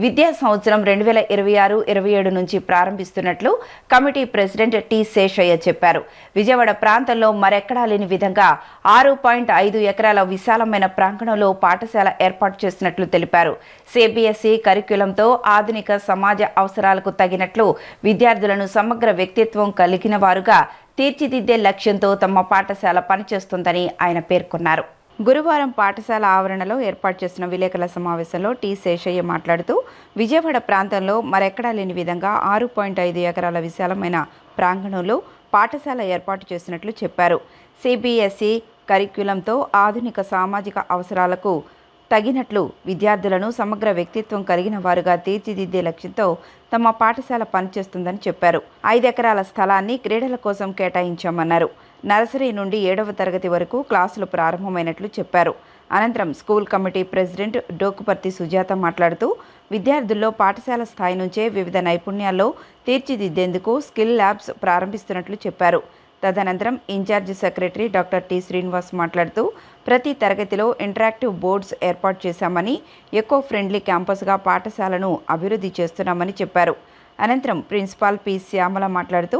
Speaker 1: విద్యా సంవత్సరం 2026-27 నుంచి ప్రారంభిస్తున్నట్లు కమిటీ ప్రెసిడెంట్ టి శేషయ్య చెప్పారు. విజయవాడ ప్రాంతంలో మరెక్కడా లేని విధంగా 6.5 ఎకరాల విశాలమైన ప్రాంగణంలో పాఠశాల ఏర్పాటు చేసినట్లు తెలిపారు. సిబిఎస్ఈ కరిక్యులంతో ఆధునిక సమాజ అవసరాలకు తగినట్లు విద్యార్థులను సమగ్ర వ్యక్తిత్వం కలిగిన వారుగా తీర్చిదిద్దే లక్ష్యంతో తమ పాఠశాల పనిచేస్తుందని ఆయన పేర్కొన్నారు. గురువారం పాఠశాల ఆవరణలో ఏర్పాటు చేసిన విలేకరుల సమావేశంలో టి శేషయ్య మాట్లాడుతూ విజయవాడ ప్రాంతంలో మరెక్కడా లేని విధంగా 6.5 ఎకరాల విశాలమైన ప్రాంగణంలో పాఠశాల ఏర్పాటు చేసినట్లు చెప్పారు. సిబిఎస్ఈ కరిక్యులంతో ఆధునిక సామాజిక అవసరాలకు తగినట్లు విద్యార్థులను సమగ్ర వ్యక్తిత్వం కలిగిన వారుగా తీర్చిదిద్దే లక్ష్యంతో తమ పాఠశాల పనిచేస్తుందని చెప్పారు. 5 ఎకరాల స్థలాన్ని క్రీడల కోసం కేటాయించామన్నారు. నర్సరీ నుండి 7వ తరగతి వరకు క్లాసులు ప్రారంభమైనట్లు చెప్పారు. అనంతరం school committee president Dokuparthi Sujatha మాట్లాడుతూ విద్యార్థుల్లో పాఠశాల స్థాయి నుంచే వివిధ నైపుణ్యాల్లో తీర్చిదిద్దేందుకు స్కిల్ ల్యాబ్స్ ప్రారంభిస్తున్నట్లు చెప్పారు. తదనంతరం incharge secretary doctor T Srinivas మాట్లాడుతూ ప్రతి తరగతిలో ఇంటరాక్టివ్ బోర్డ్స్ ఏర్పాటు చేశామని, ఎకో ఫ్రెండ్లీ క్యాంపస్గా పాఠశాలను అభివృద్ధి చేస్తున్నామని చెప్పారు. అనంతరం ప్రిన్సిపాల్ పి శ్యామల మాట్లాడుతూ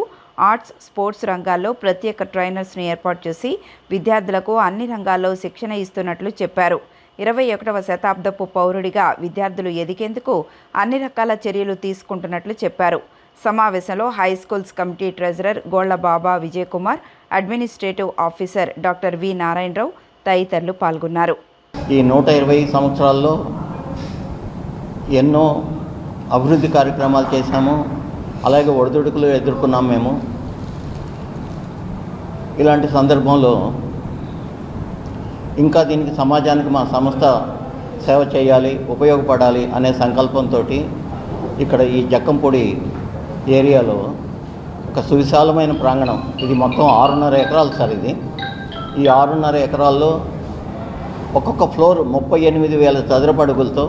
Speaker 1: ఆర్ట్స్, స్పోర్ట్స్ రంగాల్లో ప్రత్యేక ట్రైనర్స్ను ఏర్పాటు చేసి విద్యార్థులకు అన్ని రంగాల్లో శిక్షణ ఇస్తున్నట్లు చెప్పారు. 21వ శతాబ్దపు పౌరుడిగా విద్యార్థులు ఎదిగేందుకు అన్ని రకాల చర్యలు తీసుకుంటున్నట్లు చెప్పారు. సమావేశంలో high schools committee treasurer Golla Baba Vijay Kumar, administrative officer doctor V Narayanarao తదితరులు పాల్గొన్నారు.
Speaker 7: ఈ 120 సంవత్సరాల్లో ఎన్నో అభివృద్ధి కార్యక్రమాలు చేశాము. అలాగే ఒడిదుడుకులు ఎదుర్కొన్నాం మేము. ఇలాంటి సందర్భంలో ఇంకా దీనికి సమాజానికి మా సంస్థ సేవ చేయాలి, ఉపయోగపడాలి అనే సంకల్పంతో ఇక్కడ ఈ జక్కంపొడి ఏరియాలో ఒక సువిశాలమైన ప్రాంగణం, ఇది మొత్తం 6.5 ఎకరాలు సార్. ఈ 6.5 ఎకరాల్లో ఒక్కొక్క ఫ్లోర్ 38,000 చదరపు అడుగులతో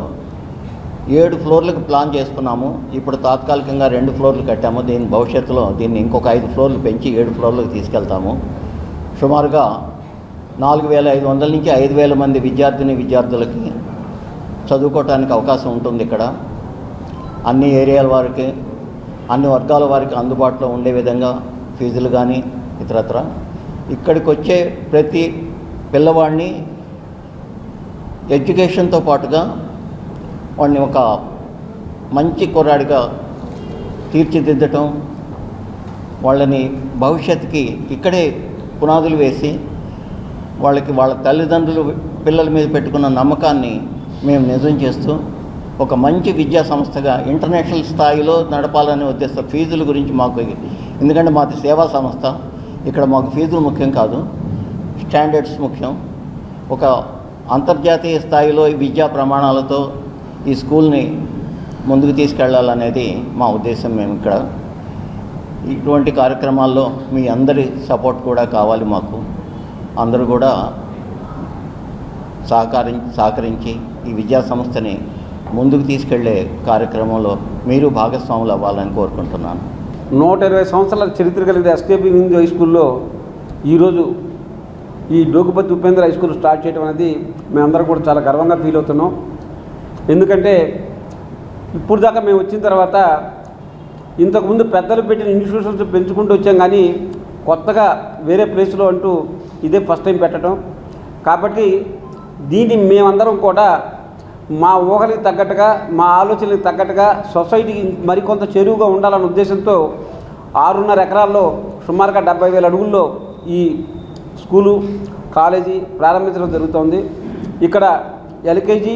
Speaker 7: 7 ఫ్లోర్లకు ప్లాన్ చేసుకున్నాము. ఇప్పుడు తాత్కాలికంగా 2 ఫ్లోర్లు కట్టాము. దీని భవిష్యత్తులో దీన్ని ఇంకొక 5 ఫ్లోర్లు పెంచి 7 ఫ్లోర్లకు తీసుకెళ్తాము. సుమారుగా 4,500 నుంచి 5,000 మంది విద్యార్థులకి చదువుకోవటానికి అవకాశం ఉంటుంది. ఇక్కడ అన్ని ఏరియాల వారికి, అన్ని వర్గాల వారికి అందుబాటులో ఉండే విధంగా ఫీజులు కానీ ఇతరత్ర. ఇక్కడికి వచ్చే ప్రతి పిల్లవాడిని ఎడ్యుకేషన్తో పాటుగా వాడిని ఒక మంచి కుర్రాడిగా తీర్చిదిద్దటం, వాళ్ళని భవిష్యత్తుకి ఇక్కడే పునాదులు వేసి వాళ్ళకి వాళ్ళ తల్లిదండ్రులు పిల్లల మీద పెట్టుకున్న నమ్మకాన్ని మేము నిజం చేస్తూ ఒక మంచి విద్యా సంస్థగా ఇంటర్నేషనల్ స్థాయిలో నడపాలనే ఉద్దేశం. ఫీజుల గురించి మాకు, ఎందుకంటే మాది సేవా సంస్థ, ఇక్కడ మాకు ఫీజులు ముఖ్యం కాదు, స్టాండర్డ్స్ ముఖ్యం. ఒక అంతర్జాతీయ స్థాయిలో విద్యా ప్రమాణాలతో ఈ స్కూల్ని ముందుకు తీసుకెళ్లాలనేది మా ఉద్దేశం. మేము ఇక్కడ ఇటువంటి కార్యక్రమాల్లో మీ అందరి సపోర్ట్ కూడా కావాలి మాకు. అందరూ కూడా సహకరించి ఈ విద్యా సంస్థని ముందుకు తీసుకెళ్లే కార్యక్రమంలో మీరు భాగస్వాములు అవ్వాలని కోరుకుంటున్నాను.
Speaker 8: 120 సంవత్సరాల చరిత్ర కలిగిన ఎస్కేపీ హిందూ హై స్కూల్లో ఈరోజు ఈ Dokuparthi Upendra high school start చేయడం అనేది మేమందరం కూడా చాలా గర్వంగా ఫీల్ అవుతున్నాం. ఎందుకంటే ఇప్పుడు దాకా మేము వచ్చిన తర్వాత ఇంతకుముందు పెద్దలు పెట్టిన ఇన్స్టిట్యూషన్స్ పెంచుకుంటూ వచ్చాం, కానీ కొత్తగా వేరే ప్లేస్లో అంటూ ఇదే ఫస్ట్ టైం పెట్టడం. కాబట్టి దీన్ని మేమందరం కూడా మా ఊహలకు తగ్గట్టుగా, మా ఆలోచనలకు తగ్గట్టుగా సొసైటీకి మరికొంత చెరువుగా ఉండాలన్న ఉద్దేశంతో 6.5 ఎకరాల్లో సుమారుగా 70,000 అడుగుల్లో ఈ స్కూలు కాలేజీ ప్రారంభించడం జరుగుతోంది. ఇక్కడ ఎల్కేజీ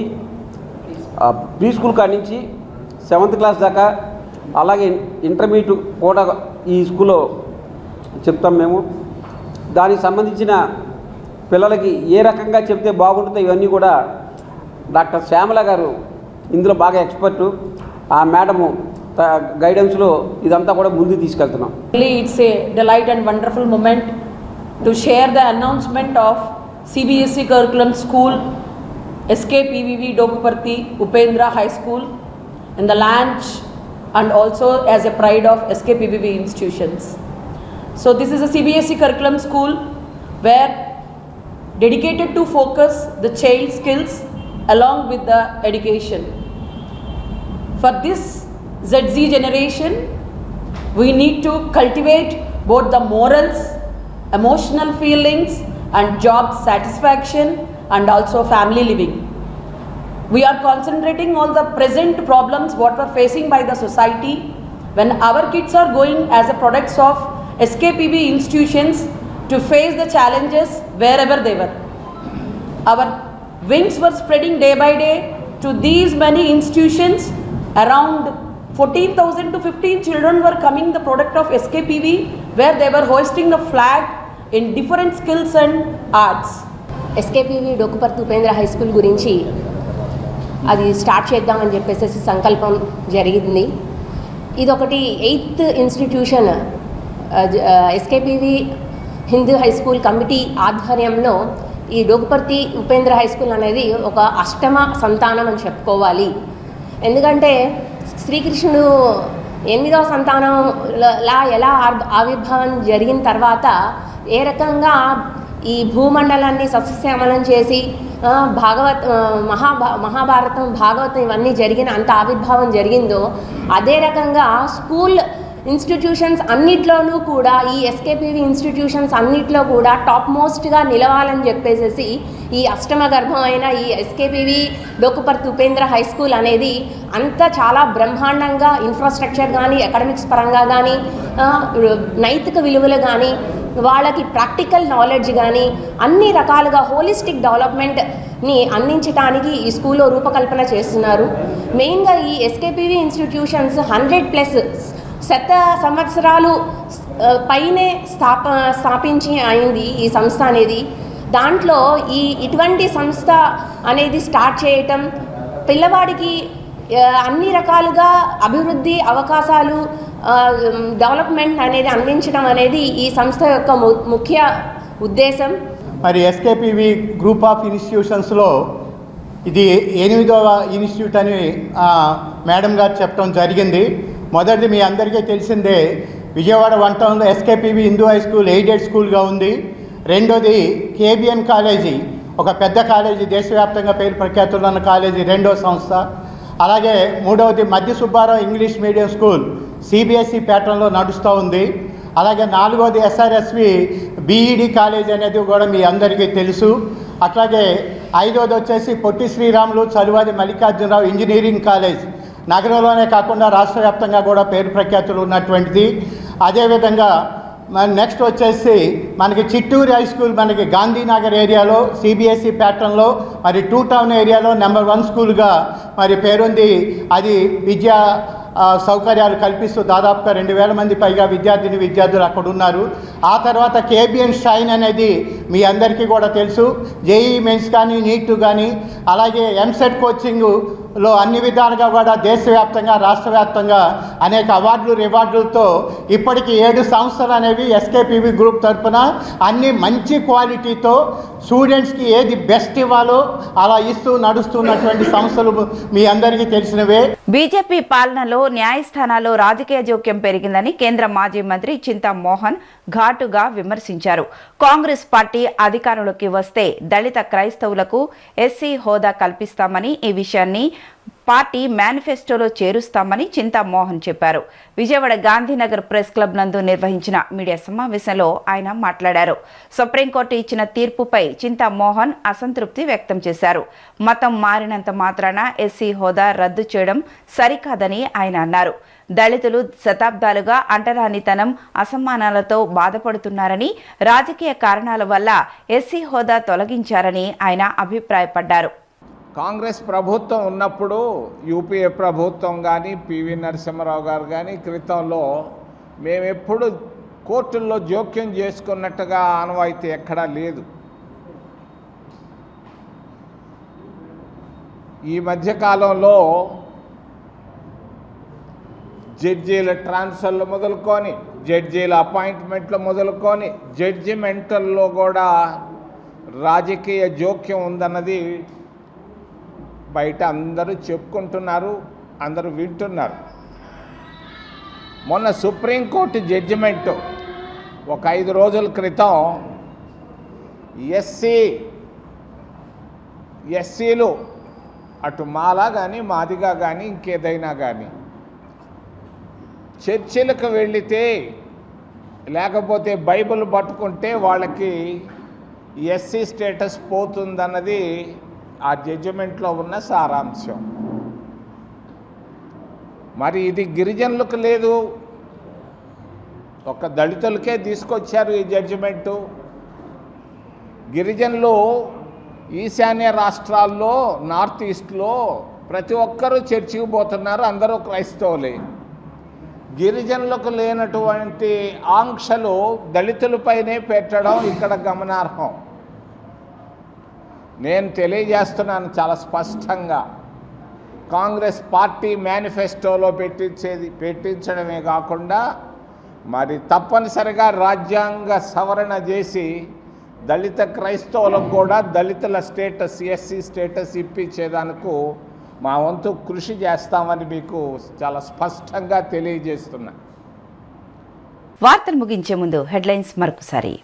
Speaker 8: ప్రీ స్కూల్ కాడి నుంచి 7th క్లాస్ దాకా, అలాగే ఇంటర్మీడియట్ కూడా ఈ స్కూల్లో చెప్తాం మేము. దానికి సంబంధించిన పిల్లలకి ఏ రకంగా చెప్తే బాగుంటుందో ఇవన్నీ కూడా డాక్టర్ శ్యామల గారు ఇందులో బాగా ఎక్స్పర్టు. ఆ మేడము గైడెన్స్లో ఇదంతా కూడా ముందుకు తీసుకెళ్తున్నాం.
Speaker 9: It's a delight and wonderful moment to share the announcement of CBSE curriculum school SKPVV Dokuparthi Upendra High School in the launch and also as a pride of SKPVV institutions. So this is a CBSE curriculum school where dedicated to focus the child skills along with the education. For this ZZ generation, we need to cultivate both the morals, emotional feelings and job satisfaction and also family living. We are concentrating on the present problems what we're facing by the society when our kids are going as a products of SKPV institutions to face the challenges wherever they were. Our wings were spreading day by day to these many institutions. Around 14,000 to 15 children were coming the product of SKPV, where they were hoisting the flag in different skills and arts.
Speaker 10: SKPV Dokuparthi Upendra high school గురించి అది start చేద్దామని చెప్పేసి సంకల్పం జరిగింది. ఇదొకటి 8th institution SKPV Hindu high school committee ఆధ్వర్యంలో ఈ Dokuparthi Upendra high school అనేది ఒక అష్టమ సంతానం అని చెప్పుకోవాలి. ఎందుకంటే శ్రీకృష్ణుడు 8వ సంతానంలా ఎలా ఆవిర్భావం జరిగిన తర్వాత ఏ రకంగా ఈ భూమండలాన్ని సస్యశ్యామలం చేసి మహాభారతం భాగవతం ఇవన్నీ జరిగిన అంత ఆవిర్భావం జరిగిందో అదే రకంగా స్కూల్ ఇన్స్టిట్యూషన్స్ అన్నిట్లోనూ కూడా ఈ ఎస్కేపీవి ఇన్స్టిట్యూషన్స్ అన్నిట్లో కూడా టాప్ మోస్ట్గా నిలవాలని చెప్పేసి ఈ అష్టమ గర్భమైన ఈ ఎస్కేపీవి డోకుపర్తి ఉపేంద్ర హై స్కూల్ అనేది అంతా చాలా బ్రహ్మాండంగా ఇన్ఫ్రాస్ట్రక్చర్ కానీ అకాడమిక్స్ పరంగా కానీ నైతిక విలువలు కానీ వాళ్ళకి ప్రాక్టికల్ నాలెడ్జ్ కానీ అన్ని రకాలుగా హోలిస్టిక్ డెవలప్మెంట్ని అందించడానికి ఈ స్కూల్లో రూపకల్పన చేస్తున్నారు. మెయిన్గా ఈ ఎస్కేపీవి ఇన్స్టిట్యూషన్స్ 100+ సంవత్సరాలు పైనే స్థాపించి అయింది ఈ సంస్థ అనేది. దాంట్లో ఇటువంటి సంస్థ అనేది స్టార్ట్ చేయటం పిల్లవాడికి అన్ని రకాలుగా అభివృద్ధి అవకాశాలు డెవలప్మెంట్ అనేది అందించడం అనేది ఈ సంస్థ యొక్క ముఖ్య ఉద్దేశం.
Speaker 11: మరి ఎస్కేపీవి గ్రూప్ ఆఫ్ ఇన్స్టిట్యూషన్స్లో ఇది 8వ ఇన్స్టిట్యూట్ అని మేడం గారు చెప్పడం జరిగింది. మొదటిది మీ అందరికీ తెలిసిందే, విజయవాడ 1 టౌన్లో ఎస్కేపీవి హిందూ హై స్కూల్ ఎయిడెడ్ స్కూల్గా ఉంది. రెండోది కేబిఎన్ కాలేజీ, ఒక పెద్ద కాలేజీ, దేశవ్యాప్తంగా పేరు ప్రఖ్యాతులు ఉన్న కాలేజీ, 2వ సంస్థ. అలాగే మూడవది మధ్య Subbarao English medium school CBSE ప్యాటర్న్లో నడుస్తూ ఉంది. అలాగే 4వది ఎస్ఆర్ఎస్వి బీఈడి కాలేజ్ అనేది కూడా మీ అందరికీ తెలుసు. అట్లాగే 5వది వచ్చేసి పొట్టి శ్రీరాములు చలువాది మల్లికార్జునరావు ఇంజనీరింగ్ కాలేజ్, నగరంలోనే కాకుండా రాష్ట్ర వ్యాప్తంగా కూడా పేరు ప్రఖ్యాతులు ఉన్నటువంటిది. అదేవిధంగా నెక్స్ట్ వచ్చేసి మనకి చిట్టూరు హై స్కూల్ మనకి గాంధీనగర్ ఏరియాలో సిబిఎస్ఈ ప్యాటర్న్లో మరి 2 టౌన్ ఏరియాలో నెంబర్ 1 స్కూల్గా మరి పేరుంది. అది విద్యా సౌకర్యాలు కల్పిస్తూ దాదాపుగా 2000 మంది పైగా విద్యార్థులు అక్కడ ఉన్నారు. ఆ తర్వాత కేబిఎన్ షైన్ అనేది మీ అందరికీ కూడా తెలుసు. జేఈఈ మెయిన్స్ కానీ నీట్ కానీ అలాగే ఎంసెట్ కోచింగ్లో అన్ని విధాలుగా కూడా దేశవ్యాప్తంగా రాష్ట్ర వ్యాప్తంగా అనేక అవార్డులు రివార్డులతో ఇప్పటికీ 7 సంస్థలు అనేవి ఎస్కేపీవి గ్రూప్ తరఫున అన్ని మంచి క్వాలిటీతో స్టూడెంట్స్కి ఏది బెస్ట్ ఇవ్వాలో అలా ఇస్తూ నడుస్తున్నటువంటి సంస్థలు మీ అందరికీ తెలిసినవే.
Speaker 1: బీజేపీ పాలనలో న్యాయస్థానాల్లో రాజకీయ జోక్యం పెరిగిందని కేంద్ర మాజీ మంత్రి చింతా మోహన్ ఘాటుగా విమర్శించారు. కాంగ్రెస్ పార్టీ అధికారంలోకి వస్తే దళిత క్రైస్తవులకు ఎస్సీ హోదా కల్పిస్తామని, ఈ విషయాన్ని పార్టీ మేనిఫెస్టోలో చేరుస్తామని చింతా మోహన్ చెప్పారు. విజయవాడ గాంధీనగర్ ప్రెస్ క్లబ్ నందు నిర్వహించిన మీడియా సమావేశంలో ఆయన మాట్లాడారు. సుప్రీంకోర్టు ఇచ్చిన తీర్పుపై చింతా మోహన్ అసంతృప్తి వ్యక్తం చేశారు. మతం మారినంత మాత్రాన ఎస్సీ హోదా రద్దు చేయడం సరికాదని ఆయన అన్నారు. దళితులు శతాబ్దాలుగా అంటరానితనం, అసమానాలతో బాధపడుతున్నారని, రాజకీయ కారణాల వల్ల ఎస్సీ హోదా తొలగించారని ఆయన అభిప్రాయపడ్డారు.
Speaker 12: కాంగ్రెస్ ప్రభుత్వం ఉన్నప్పుడు యూపీఏ ప్రభుత్వం కానీ పివి నరసింహారావు గారు కానీ క్రితంలో మేమెప్పుడు కోర్టుల్లో జోక్యం చేసుకున్నట్టుగా ఆనవాయితీ ఎక్కడా లేదు. ఈ మధ్యకాలంలో జడ్జీల ట్రాన్స్ఫర్లు మొదలుకొని, జడ్జీల అపాయింట్మెంట్లు మొదలుకొని, జడ్జిమెంటల్లో కూడా రాజకీయ జోక్యం ఉందన్నది బయట అందరూ చెప్పుకుంటున్నారు, అందరూ వింటున్నారు. మొన్న సుప్రీంకోర్టు జడ్జిమెంట్ ఒక 5 రోజుల క్రితం ఎస్సీలు అటు మాలా కానీ మాదిగా కానీ ఇంకేదైనా కానీ చర్చిలకు వెళితే లేకపోతే బైబిల్ పట్టుకుంటే వాళ్ళకి ఎస్సీ స్టేటస్ పోతుందన్నది ఆ జడ్జిమెంట్లో ఉన్న సారాంశం. మరి ఇది గిరిజనులకు లేదు, ఒక దళితులకే తీసుకొచ్చారు ఈ జడ్జిమెంటు. గిరిజనులు ఈశాన్య రాష్ట్రాల్లో, నార్త్ ఈస్ట్లో ప్రతి ఒక్కరూ చర్చికి పోతున్నారు, అందరూ క్రైస్తవులే. గిరిజనులకు లేనటువంటి ఆంక్షలు దళితులపైనే పెట్టడం ఇక్కడ గమనార్హం. నేను తెలియజేస్తున్నాను చాలా స్పష్టంగా, కాంగ్రెస్ పార్టీ మేనిఫెస్టోలో పెట్టించడమే కాకుండా మరి తప్పనిసరిగా రాజ్యాంగ సవరణ చేసి దళిత క్రైస్తవులకు కూడా దళితుల స్టేటస్, ఎస్సీ స్టేటస్ ఇప్పించేదానికి మా వంతు కృషి చేస్తామని మీకు చాలా స్పష్టంగా తెలియజేస్తున్నా.
Speaker 1: వార్తలు ముగించే ముందు హెడ్లైన్స్ మరొకసారి.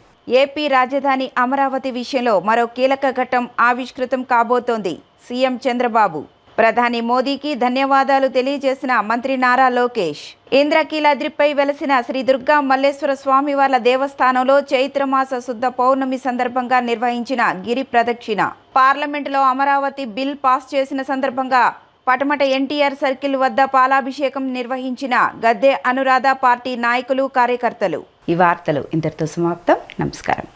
Speaker 1: ఏపీ రాజధాని అమరావతి విషయంలో మరో కీలక ఘట్టం ఆవిష్కృతం కాబోతోంది. సీఎం చంద్రబాబు. ప్రధాని మోదీకి ధన్యవాదాలు తెలియజేసిన మంత్రి నారా లోకేష్. ఇంద్రకీలాద్రిపై వెలసిన శ్రీ దుర్గా మల్లేశ్వర స్వామివార్ల దేవస్థానంలో చైత్రమాస శుద్ధ పౌర్ణమి సందర్భంగా నిర్వహించిన గిరి ప్రదక్షిణ. పార్లమెంటులో అమరావతి బిల్ పాస్ చేసిన సందర్భంగా పటమట ఎన్టీఆర్ సర్కిల్ వద్ద పాలాభిషేకం నిర్వహించిన గద్దె అనురాధ పార్టీ నాయకులు, కార్యకర్తలు. ఈ వార్తలు ఇంతటితో సమాప్తం. నమస్కారం.